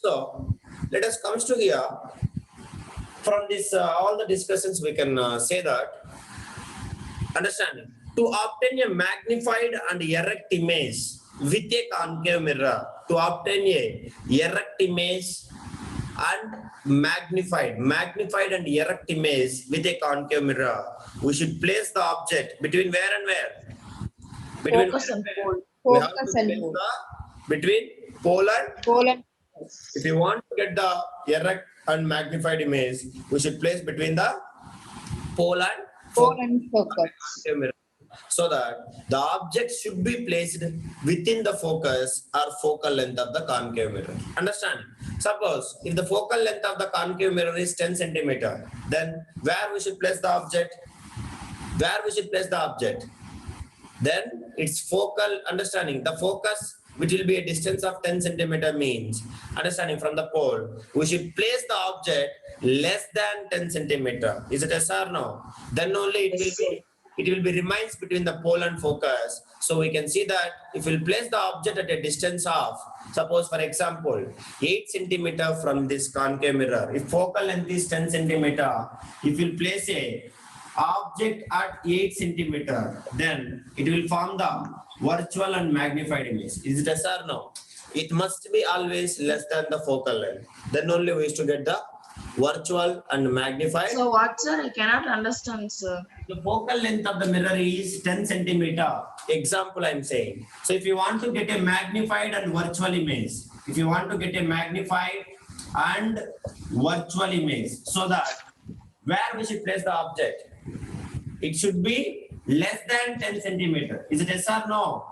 So let us come to here. From this, all the discussions, we can say that, understanding, to obtain a magnified and erect image with a concave mirror, to obtain a erect image and magnified and erect image with a concave mirror, we should place the object between where and where? Between Focus and pole. we have to Focus and place pole. between pole and Pole and if you want to get the erect and magnified image, we should place between the pole and focus. mirror, so that the object should be placed within the focus or focal length of the concave mirror. Understand? Suppose if the focal length of the concave mirror is 10 centimeter, then where we should place the object? Where we should place the object? Then its focal, understanding, the focus which will be a distance of 10 centimeter means, understanding, from the pole, we should place the object less than 10 centimeter. Is it yes or no? Then only it will be remains between the pole and focus. So we can see that if we place the object at a distance of, suppose for example, 8 centimeter from this concave mirror, if focal length is 10 centimeter, if you place a object at 8 centimeter, then it will form the virtual and magnified image. Is it yes or no? It must be always less than the focal length. Then only we used to get the virtual and magnified. So what, sir? I cannot understand, sir. The focal length of the mirror is 10 centimeter. Example I'm saying. So if you want to get a magnified and virtual image, if you want to get a magnified and virtual image, so that where we should place the object? It should be less than 10 centimeter. Is it yes or no?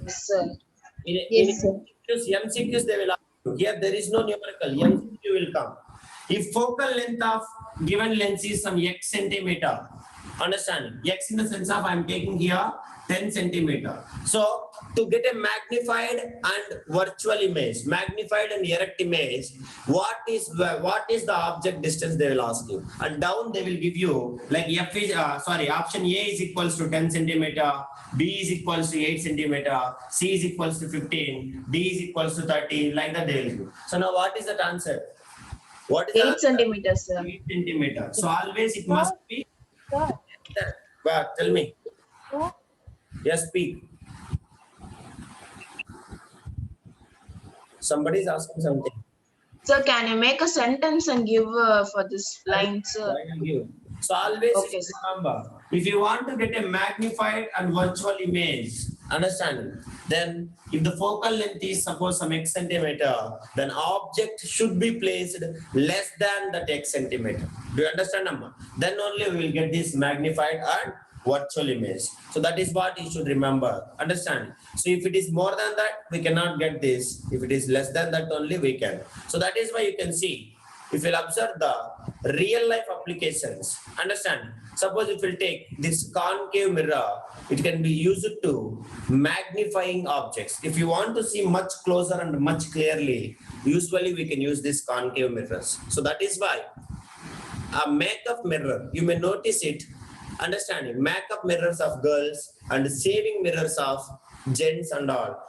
Yes, sir. Yes, sir. MCQs they will ask you. Here there is no numerical. MCQ will come. If focal length of given lens is some x centimeter, understand? X in the sense of I am taking here 10 centimeter. So to get a magnified and virtual image, magnified and erect image, what is the object distance they will ask you, and down they will give you like F is option A is equals to 10 centimeter, B is equals to 8 centimeter, C is equals to 15, D is equals to 30, like that they will give. So now what is that answer? What is 8 centimeters, sir. 8 centimeter. So always it must be. Well, tell me. Yes, speak. Somebody is asking something. Sir, can you make a sentence and give for this line, sir? I will give. So always Okay. remember, if you want to get a magnified and virtual image, understand, then if the focal length is suppose some x centimeter, then object should be placed less than that x centimeter. Do you understand, Amma? Then only we will get this magnified and virtual image. So that is what you should remember. Understand? So if it is more than that, we cannot get this. If it is less than that only, we can. So that is why you can see, if you observe the real life applications, understand, suppose if you take this concave mirror, it can be used to magnifying objects. If you want to see much closer and much clearly, usually we can use this concave mirrors. So that is why a makeup mirror, you may notice it, understanding, makeup mirrors of girls and shaving mirrors of gents and all.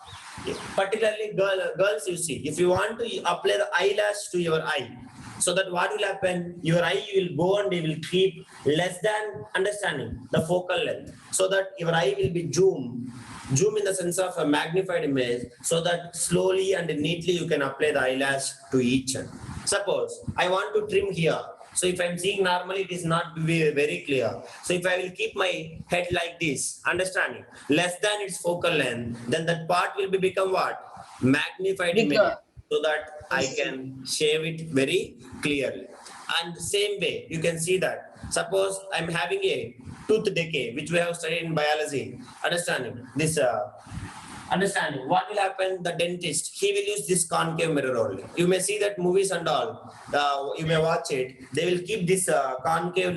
Particularly girls, you see, if you want to apply the eyelash to your eye, so that what will happen, your eye will go and it will keep less than, understanding, the focal length, so that your eye will be zoom in the sense of a magnified image, so that slowly and neatly you can apply the eyelash to each end. Suppose I want to trim here. So if I'm seeing normally, it is not very clear. So if I will keep my head like this, understanding, less than its focal length, then that part will be become what? Magnified image, so that I can shave it very clearly. And same way, you can see that. Suppose I'm having a tooth decay, which we have studied in biology, understanding this. Understanding what will happen, the dentist, he will use this concave mirror only. You may see that movies and all, you may watch it, they will keep this concave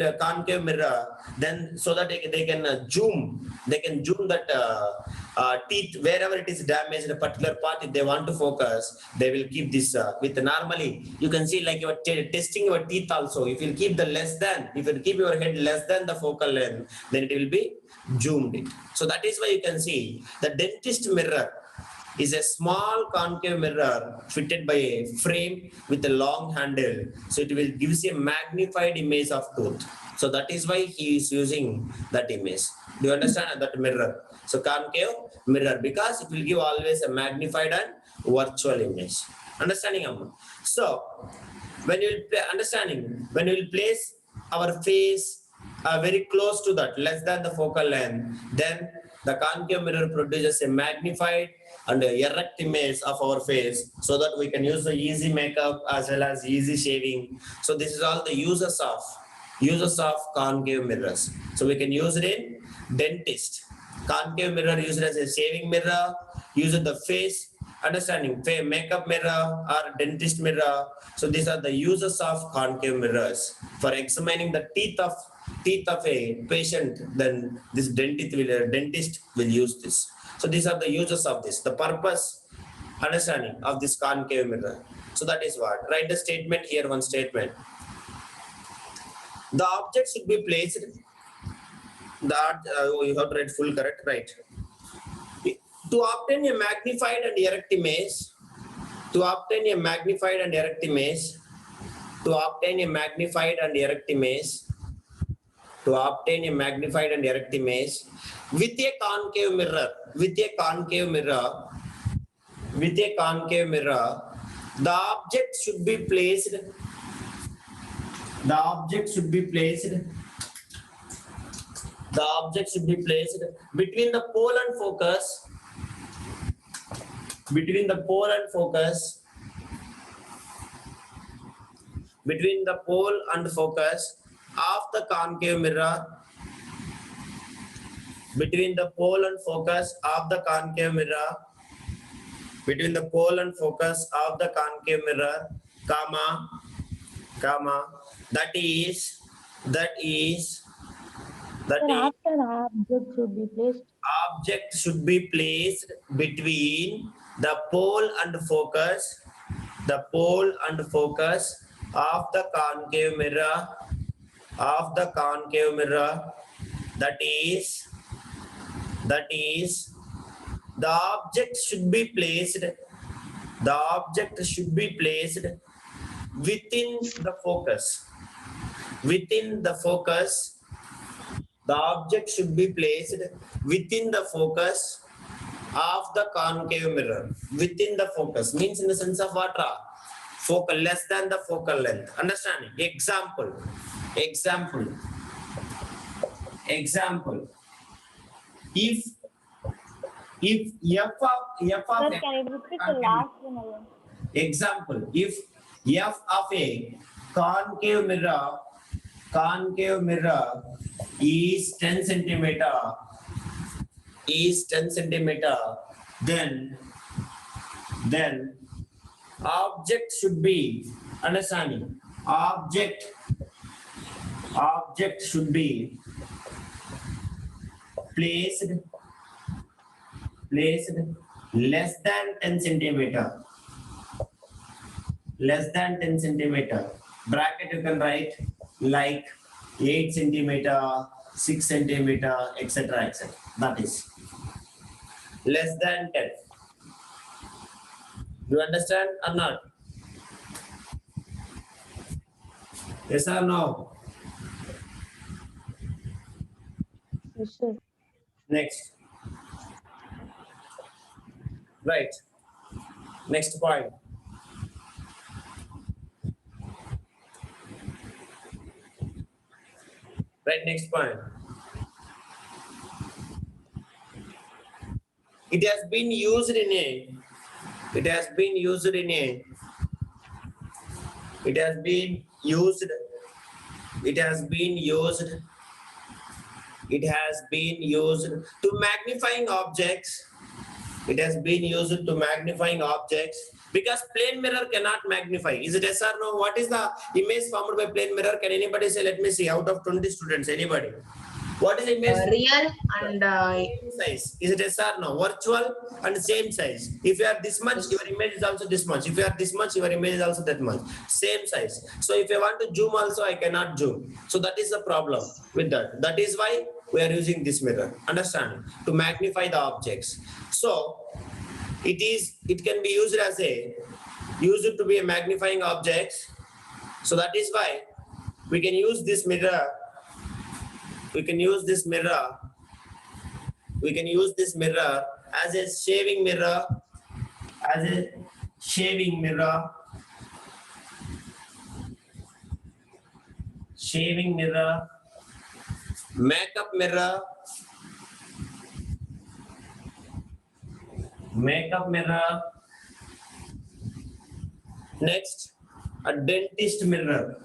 mirror, then so that they can zoom that teeth, wherever it is damaged, a particular part, if they want to focus, they will keep this with normally, you can see like you are testing your teeth also, if you keep the less than, if you keep your head less than the focal length, then it will be zoomed it. So that is why you can see the dentist mirror, is a small concave mirror fitted by a frame with a long handle. So it will gives a magnified image of tooth. So that is why he is using that image. Do you understand that mirror? So concave mirror, because it will give always a magnified and virtual image. Understanding, Amma? So when you will understanding, when you will place our face very close to that, less than the focal length, then the concave mirror produces a magnified and erect image of our face, so that we can use the easy makeup as well as easy shaving. So this is all the uses of concave mirrors. So we can use it in dentist. Concave mirror used as a shaving mirror, use in the face, understanding makeup mirror or dentist mirror. So these are the uses of concave mirrors for examining the teeth of a patient. Then this dentist will use this. So these are the uses of this, the purpose, understanding of this concave mirror. So that is what. Write the statement here, one statement. The object should be placed. You have to write full correct, right? To obtain a magnified and erect image, to obtain a magnified and erect image, to obtain a magnified and erect image, to obtain a magnified and erect image with a concave mirror, with a concave mirror, with a concave mirror, the object should be placed, the object should be placed, the object should be placed between the pole and focus, between the pole and focus, between the pole and focus of the concave mirror, between the pole and focus of the concave mirror, between the pole and focus of the concave mirror, comma, comma, that is, After object should be placed. object should be placed between the pole and focus, the pole and focus of the concave mirror, of the concave mirror, that is, the object should be placed, the object should be placed within the focus, within the focus, the object should be placed within the focus of the concave mirror. Within the focus means in the sense of what? Focal, less than the focal length. Understanding? Example. Example. Example. If f of Sir, can you repeat the last one again? example, if f of a concave mirror is 10 centimeter, then object should be, understanding, object should be placed less than 10 centimeter, less than 10 centimeter. Bracket you can write like 8 centimeter, 6 centimeter, etc., etc. That is less than 10. You understand or not? Yes or no? Yes, sir. Next. Right. Next point. Right, next point. It has been used in a, it has been used in a, it has been used, it has been used, it has been used to magnifying objects. It has been used to magnifying objects because plane mirror cannot magnify. Is it yes or no? What is the image formed by plane mirror? Can anybody say? Let me see. Out of 20 students, anybody? What is the image? Real and Same size. Is it yes or no? Virtual and same size. If you are this much, your image is also this much. If you are this much, your image is also that much. Same size. So if I want to zoom also, I cannot zoom. So that is the problem with that. That is why we are using this mirror. Understand? To magnify the objects. So it can be used as to be a magnifying object. So that is why we can use this mirror. We can use this mirror. We can use this mirror as a shaving mirror, as a shaving mirror, shaving mirror, makeup mirror, makeup mirror. Next, a dentist mirror.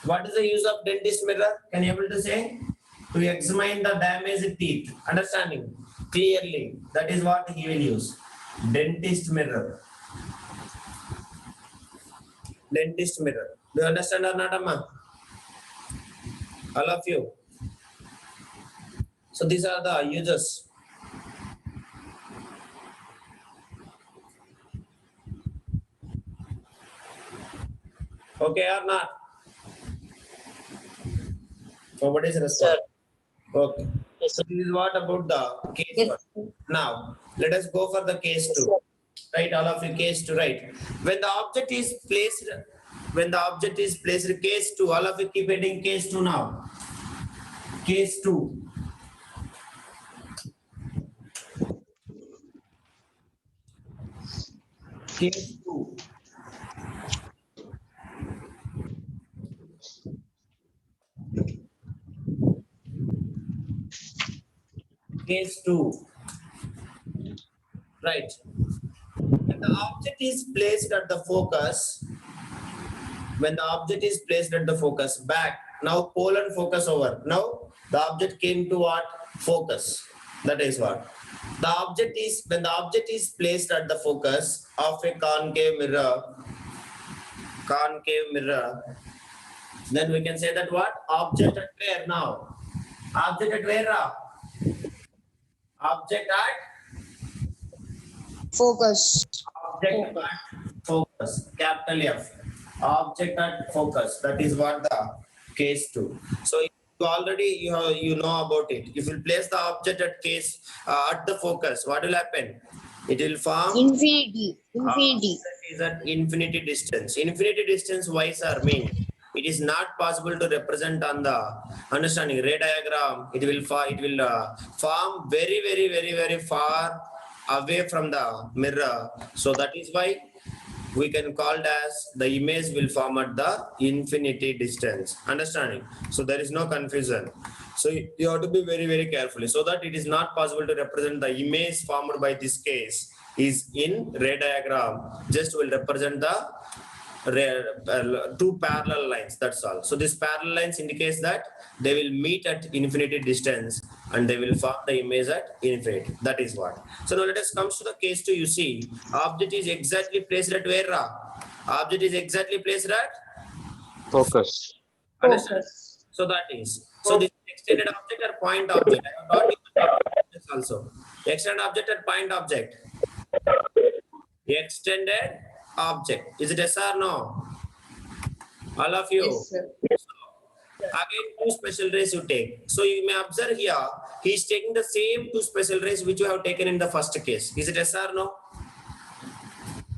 What is the use of dentist mirror? Can you able to say? To examine the damaged teeth. Understanding clearly. That is what he will use. Dentist mirror. Dentist mirror. Do you understand or not, Amma? All of you. So these are the uses. Okay or not? So what is response? Okay. So this is what about the case Yes, one. sir. Now let us go for the case two. Right, all of you, case two, right? When the object is placed, case two, all of you keep heading case two now. Case two. Case two. Case two. Right. When the object is placed at the focus, back, now pole and focus over. Now the object came to what? Focus. That is what. When the object is placed at the focus of a concave mirror, then we can say that what? Object at where now? Object at where? Object at Focus. object at focus, capital F. Object at focus. That is what the case two. So you already you know about it. If you place the object at at the focus, what will happen? It will form Infinity. object is at infinity distance. Infinity distance wise are mean. It is not possible to represent on the understanding ray diagram. It will form very far away from the mirror. So that is why we can call it as the image will form at the infinity distance. Understanding? So there is no confusion. So you have to be very carefully so that it is not possible to represent the image formed by this case is in ray diagram. Just will represent the two parallel lines. That's all. So these parallel lines indicates that they will meet at infinity distance and they will form the image at infinity. That is what. So now let us come to the case two. You see, object is exactly placed at where? Object is exactly placed at Focus. understand? So that is. So this is extended object or point object. I have taught you this also. Extended object or point object. Extended object. Is it yes or no? All of you. Yes, sir. Again, two special rays you take. So you may observe here, he is taking the same two special rays which you have taken in the first case. Is it yes or no?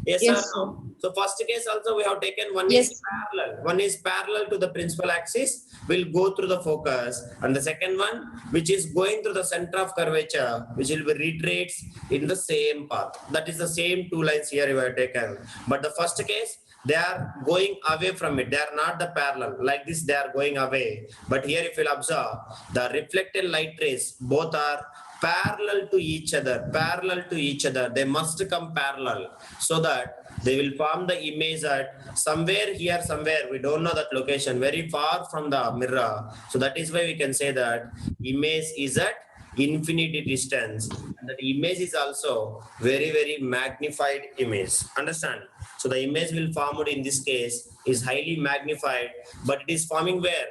Yes, Yes, or no? So first case also we have taken one Yes. is parallel. One is parallel to the principal axis will go through the focus, and the second one which is going through the center of curvature which will be retraces in the same path. That is the same two lines here you have taken. But the first case they are going away from it. They are not the parallel. Like this they are going away. But here if you will observe the reflected light rays both are parallel to each other. They must come parallel so that they will form the image at somewhere here, somewhere. We don't know that location, very far from the mirror. So that is why we can say that image is at infinity distance. And that image is also very magnified image. Understand? So the image will form in this case is highly magnified, but it is forming where?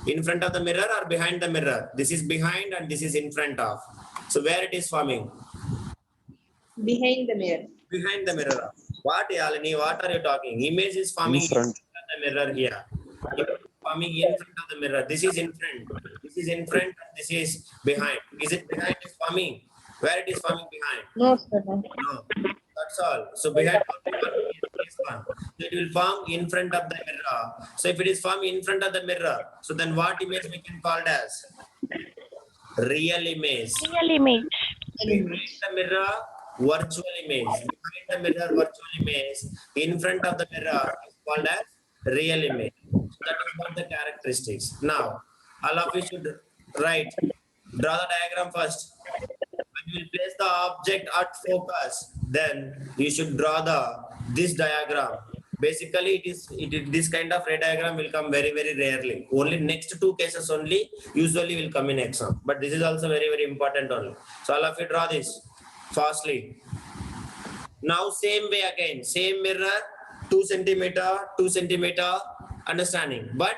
In front of the mirror or behind the mirror? This is behind and this is in front of. So where it is forming? Behind the mirror. Behind the mirror. What, Yalini? What are you talking? Image is forming in front of the mirror here. It is forming in front of the mirror. This is in front. This is in front. This is behind. Is it behind is forming? Where it is forming behind? No, sir. No. No. That's all. So behind only one is one. So it will form in front of the mirror. So if it is formed in front of the mirror, so then what image we can call it as? Real image. Real image. Behind the mirror, virtual image. Behind the mirror, virtual image. In front of the mirror is called as real image. So that is what the characteristics. Now, all of you should write, draw the diagram first. When you will place the object at focus, then you should draw this diagram. Basically, this kind of ray diagram will come very rarely. Only next two cases only usually will come in exam. But this is also very important only. So all of you draw this fastly. Now same way again, same mirror, 2 centimeter, 2 centimeter, understanding. But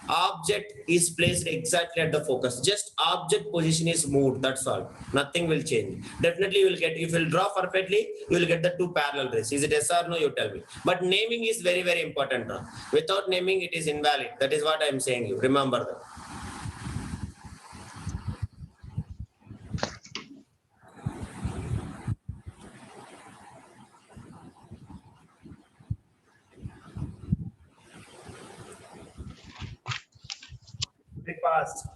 object is placed exactly at the focus. Just object position is moved, that's all. Nothing will change. Definitely you will get, if you will draw perfectly, you will get the two parallel rays. Is it yes or no? You tell me. But naming is very important now. Without naming, it is invalid. That is what I am saying you. Remember that. Very fast.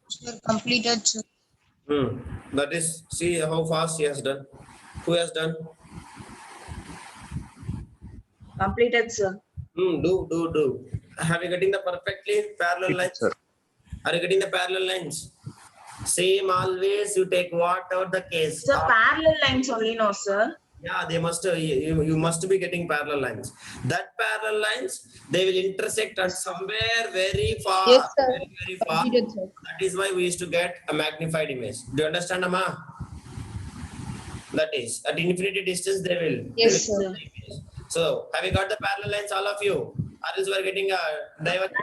Sir, completed, sir. That is, see how fast he has done. Who has done? Completed, sir. Do. Have you getting the perfectly parallel lines? Sir. Are you getting the parallel lines? Same always you take whatever the case. Sir, parallel lines only, no, sir. Yeah, they must, you must be getting parallel lines. That parallel lines, they will intersect at somewhere very far. Yes, sir. Very far. Completed, sir. That is why we used to get a magnified image. Do you understand, Amma? That is, at infinity distance they will. Yes, they will sir. see the image. So, have you got the parallel lines, all of you? Or else we are getting a divergent.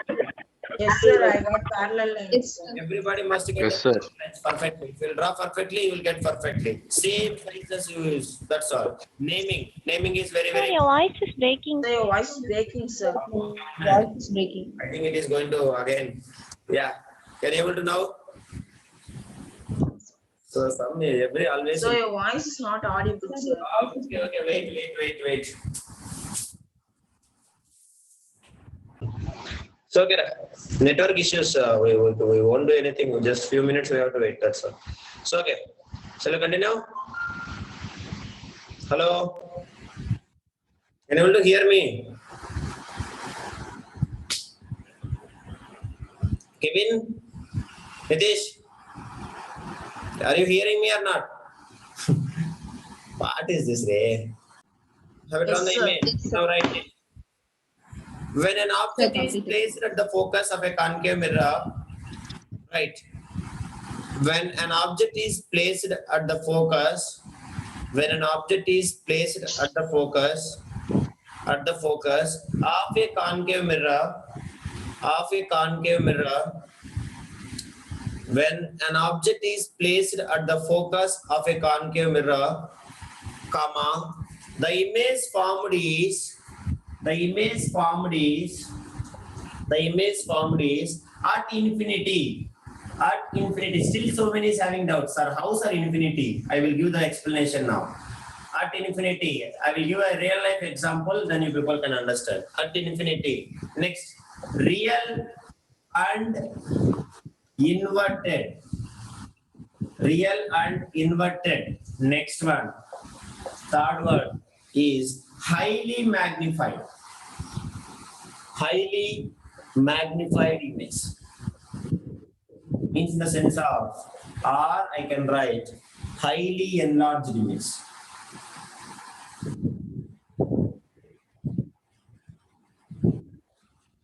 Yes, sir, I got parallel lines. Yes, sir. Everybody must get Yes, the sir. lines perfectly. If you draw perfectly, you will get perfectly. Same sizes you use. That's all. Naming is very Sir, your voice is breaking. Sir, your voice is breaking, sir. Voice is breaking. I think it is going to again. Yeah. Can you able to know? So some every always. So your voice is not audible, sir. Okay. Wait. So okay, network issues. We won't do anything. Just few minutes we have to wait. That's all. So okay. Shall we continue? Hello. Can you able to hear me? Kevin, Nitish, are you hearing me or not? What is this, Ray? Have it Yes, on the sir. image. Yes, sir. Now write it. When an object is completed. placed at the focus of a concave mirror, right? When an object is placed at the focus, when an object is placed at the focus of a concave mirror, when an object is placed at the focus of a concave mirror, comma, the image formed is at infinity. Still so many is having doubts, sir. How, sir, infinity? I will give the explanation now. At infinity, I will give a real life example, then you people can understand. At infinity. Next, real and inverted. Next one. Third word is highly magnified image. Means in the sense of, or I can write highly enlarged image.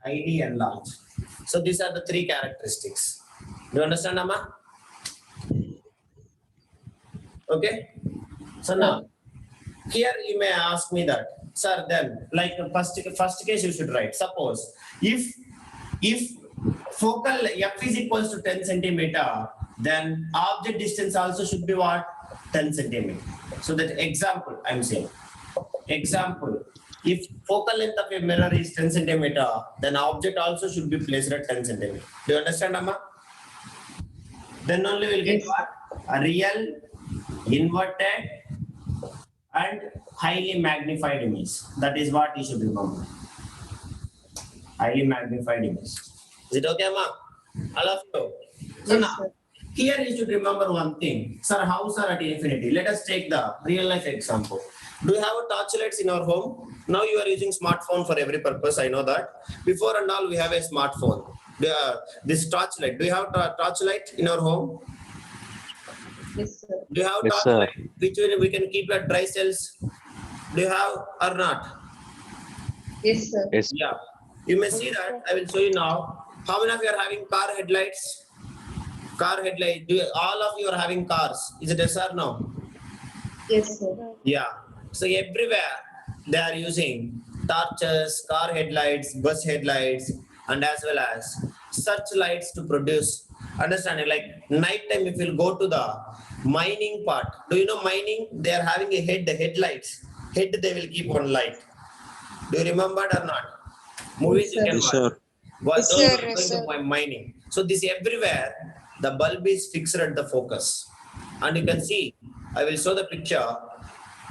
Highly enlarged. So these are the three characteristics. Do you understand, Amma? Okay. So now, here you may ask me that, sir, then like the first case you should write. Suppose if focal f is equals to 10 centimeter, then object distance also should be what? 10 centimeter. So that example I'm saying. Example, if focal length of a mirror is 10 centimeter, then object also should be placed at 10 centimeter. Do you understand, Amma? Then only we'll get Yes. what? A real, inverted, and highly magnified image. That is what you should remember. Highly magnified image. Is it okay, Amma? All of you. So Yes, now, sir. here you should remember one thing. Sir, how sir at infinity? Let us take the real life example. Do you have a torchlights in our home? Now you are using smartphone for every purpose. I know that. Before and all, we have a smartphone. This torchlight. Do you have torchlight in our home? Yes, sir. Do you have Yes, sir. torchlight which we can keep at dry cells? Do you have or not? Yes, sir. Yes. Yeah. You may see that. I will show you now. How many of you are having car headlights? Car headlight. All of you are having cars. Is it yes or no? Yes, sir. Yeah. So everywhere they are using torches, car headlights, bus headlights, and as well as searchlights to produce. Understanding, like night time, if you'll go to the mining part, do you know mining? They are having a headlights. Head they will keep on light. Do you remember it or not? Movies you Yes, can Yes, watch. sir. What Yes, those sir. are Yes, going sir. to mining. So this everywhere, the bulb is fixed at the focus. And you can see, I will show the picture.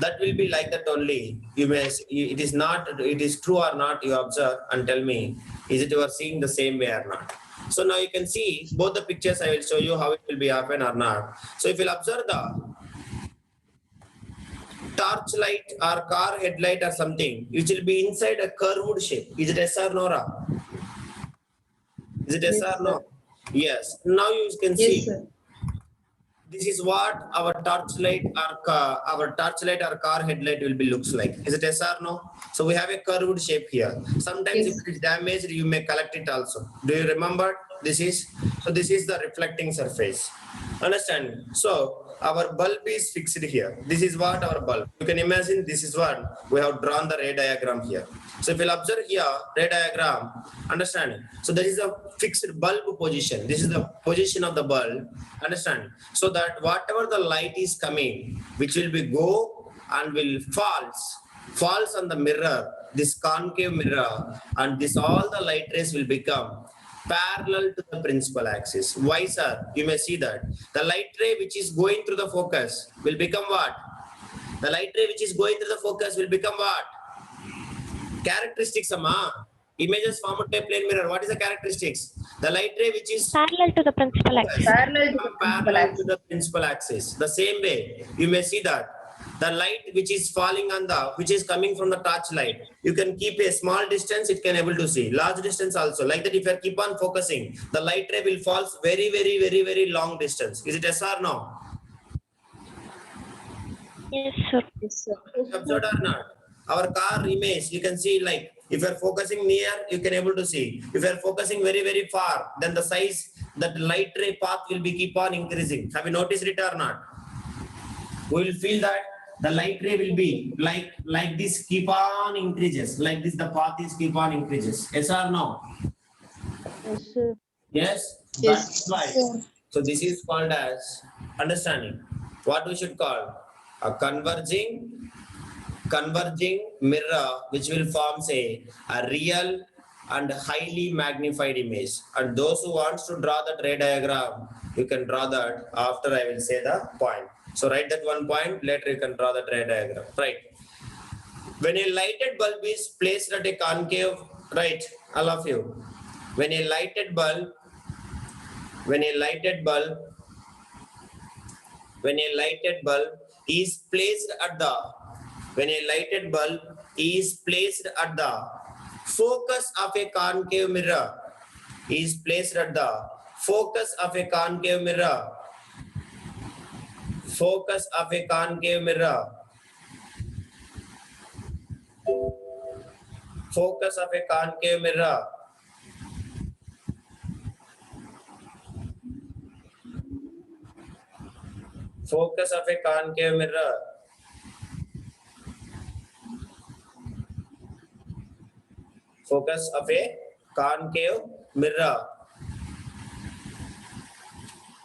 That will be like that only. You may, it is not, it is true or not, you observe and tell me, is it you are seeing the same way or not? So now you can see both the pictures. I will show you how it will be happen or not. So if you observe the torchlight or car headlight or something, it will be inside a curved shape. Is it yes or no, Ra? Is it yes Yes, or no? sir. Yes. Now you can Yes, see. sir. This is what our torchlight or car headlight will be looks like. Is it yes or no? So we have a curved shape here. Sometimes if Yes. it is damaged, you may collect it also. Do you remember? This is the reflecting surface. Understand? So our bulb is fixed here. This is what our bulb. You can imagine this is what we have drawn the ray diagram here. So if you observe here, ray diagram, understand? So there is a fixed bulb position. This is the position of the bulb, understand? So that whatever the light is coming, which will be go and will falls on the mirror, this concave mirror, and this all the light rays will become parallel to the principal axis. Why, sir? You may see that the light ray which is going through the focus will become what? The light ray which is going through the focus will become what? Characteristics, Amma. Images formed by plane mirror. What is the characteristics? The light ray which is Parallel to the principal axis. Parallel to the principal parallel to axis. the principal axis. The same way, you may see that the light which is falling on the, which is coming from the torch light, you can keep a small distance, it can able to see. Large distance also. Like that, if you keep on focusing, the light ray will fall very, very, very, very long distance. Is it yes or no? Yes, sir. Yes, sir. Observed or not? Our car image, you can see like if you are focusing near, you can able to see. If you are focusing very, very far, then the size, that light ray path will be keep on increasing. Have you noticed it or not? We will feel that the light ray will be like this keep on increases. Like this, the path is keep on increases. Yes or no? Yes, sir. Yes? Yes, That's why. sir. So this is called as understanding. What we should call a converging mirror, which will form a real and highly magnified image. And those who wants to draw that ray diagram, you can draw that after I will say the point. So write that one point, later you can draw that ray diagram. Right. When a lighted bulb is placed at a concave, right, all of you. When a lighted bulb is placed at the focus of a concave mirror is placed at the focus of a concave mirror focus of a concave mirror focus of a concave mirror focus of a concave mirror focus of a concave mirror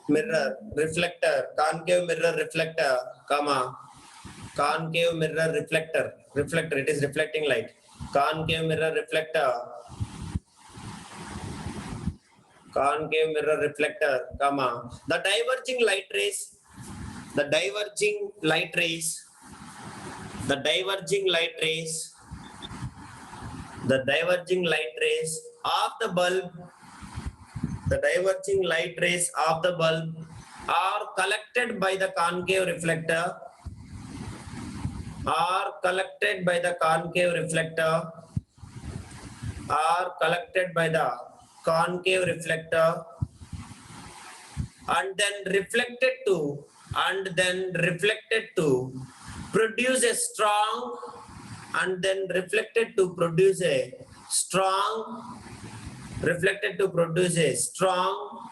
mirror reflector, concave mirror reflector, comma, concave mirror reflector, reflector, it is reflecting light, concave mirror reflector, concave mirror reflector, comma, the diverging light rays, the diverging light rays, the diverging light rays, the diverging light rays of the bulb, the diverging light rays of the bulb are collected by the concave reflector, are collected by the concave reflector, are collected by the concave reflector, and then reflected to produce a strong, and then reflected to produce a strong, reflected to produce a strong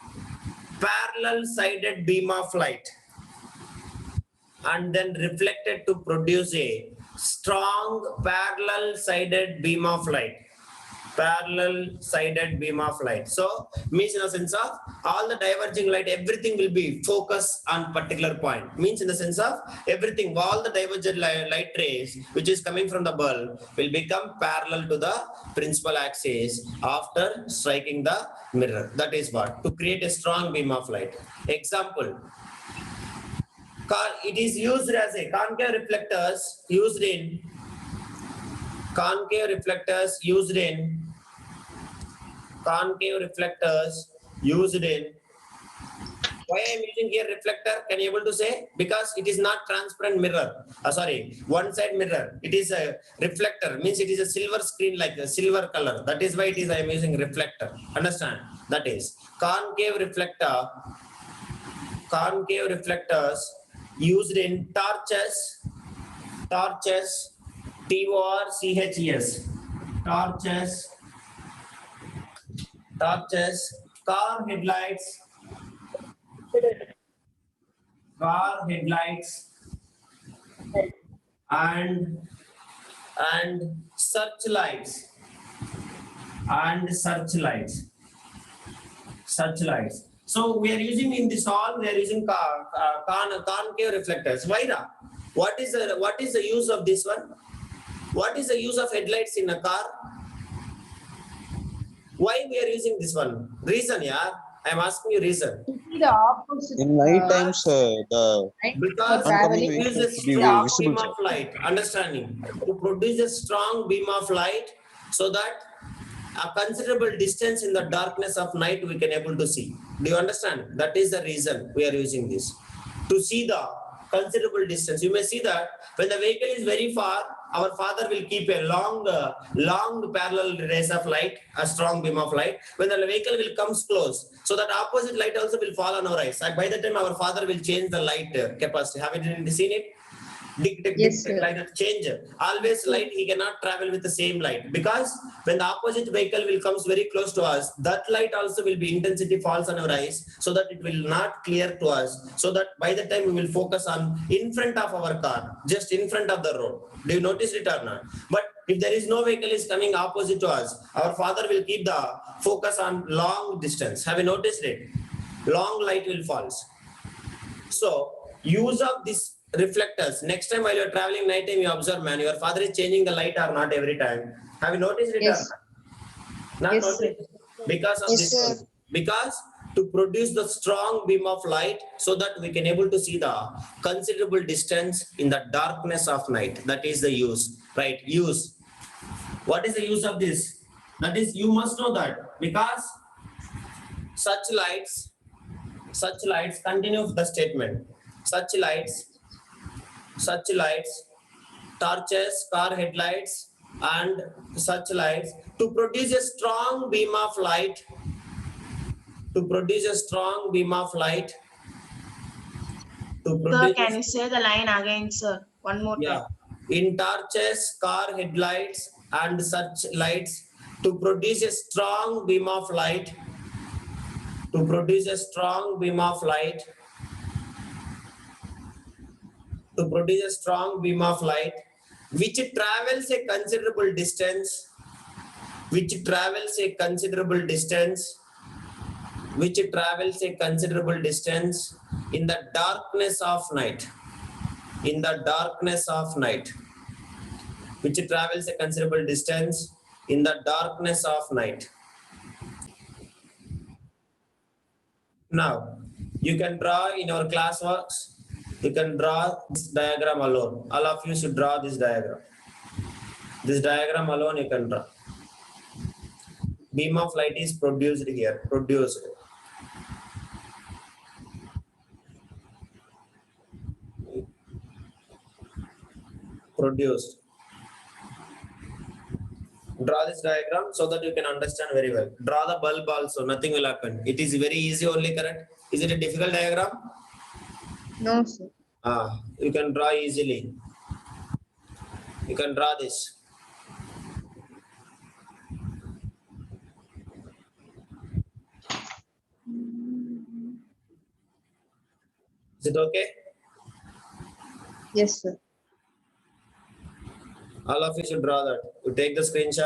parallel sided beam of light, and then reflected to produce a strong parallel sided beam of light, parallel sided beam of light. So means in the sense of all the diverging light, everything will be focused on particular point. Means in the sense of everything, all the divergent light rays which is coming from the bulb will become parallel to the principal axis after striking the mirror. That is what, to create a strong beam of light. Example, it is used as a concave reflectors used in concave reflectors used in concave reflectors used in. Why I am using here reflector? Can you able to say? Because it is not transparent mirror. Sorry, one side mirror. It is a reflector. Means it is a silver screen, like a silver color. That is why it is I am using reflector. Understand? That is concave reflector. Concave reflectors used in torches. Torches. T-O-R-C-H-E-S. Torches. Torches. Car headlights. Car headlights. And searchlights. And searchlights. Searchlights. So we are using in this all, we are using concave reflectors. Why not? What is the use of this one? What is the use of headlights in a car? Why we are using this one? Reason, yeah. I am asking you reason. The opposite. In night times, the Because traveling, it vehicle uses should be strong visible, beam of light. Understanding? To produce a strong beam of light, so that a considerable distance in the darkness of night we can able to see. Do you understand? That is the reason we are using this. To see the considerable distance. You may see that when the vehicle is very far, our father will keep a long parallel rays of light, a strong beam of light. When the vehicle will come close, so that opposite light also will fall on our eyes. And by the time our father will change the light capacity. Have you seen it? Yes, sir. Like that change. Always light, he cannot travel with the same light, because when the opposite vehicle will comes very close to us, that light also will be intensity falls on our eyes, so that it will not clear to us, so that by the time we will focus on in front of our car, just in front of the road. Do you notice it or not? But if there is no vehicle is coming opposite to us, our father will keep the focus on long distance. Have you noticed it? Long light will falls. So use of this reflectors. Next time while you are traveling night time, you observe, man, your father is changing the light or not every time. Have you noticed it? Yes. Not Yes, noticed. Because of Yes, this sir. one. Because to produce the strong beam of light, so that we can able to see the considerable distance in the darkness of night. That is the use, right? Use. What is the use of this? That is, you must know that, because such lights, continue the statement. Such lights, torches, car headlights, and such lights, to produce a strong beam of light, to produce a strong beam of light, to Sir, produce, can you say the line again, sir? One more yeah, time. in torches, car headlights, and such lights, to produce a strong beam of light, to produce a strong beam of light, to produce a strong beam of light, which travels a considerable distance, which travels a considerable distance, which travels a considerable distance in the darkness of night. In the darkness of night. Which travels a considerable distance in the darkness of night. Now, you can draw in your classworks, you can draw this diagram alone. All of you should draw this diagram. This diagram alone you can draw. Beam of light is produced here, produced. Produced. Draw this diagram so that you can understand very well. Draw the bulb also, nothing will happen. It is very easy only, correct? Is it a difficult diagram? No, sir. You can draw easily. You can draw this. Is it okay? Yes, sir. All of you should draw that. You take the screenshot.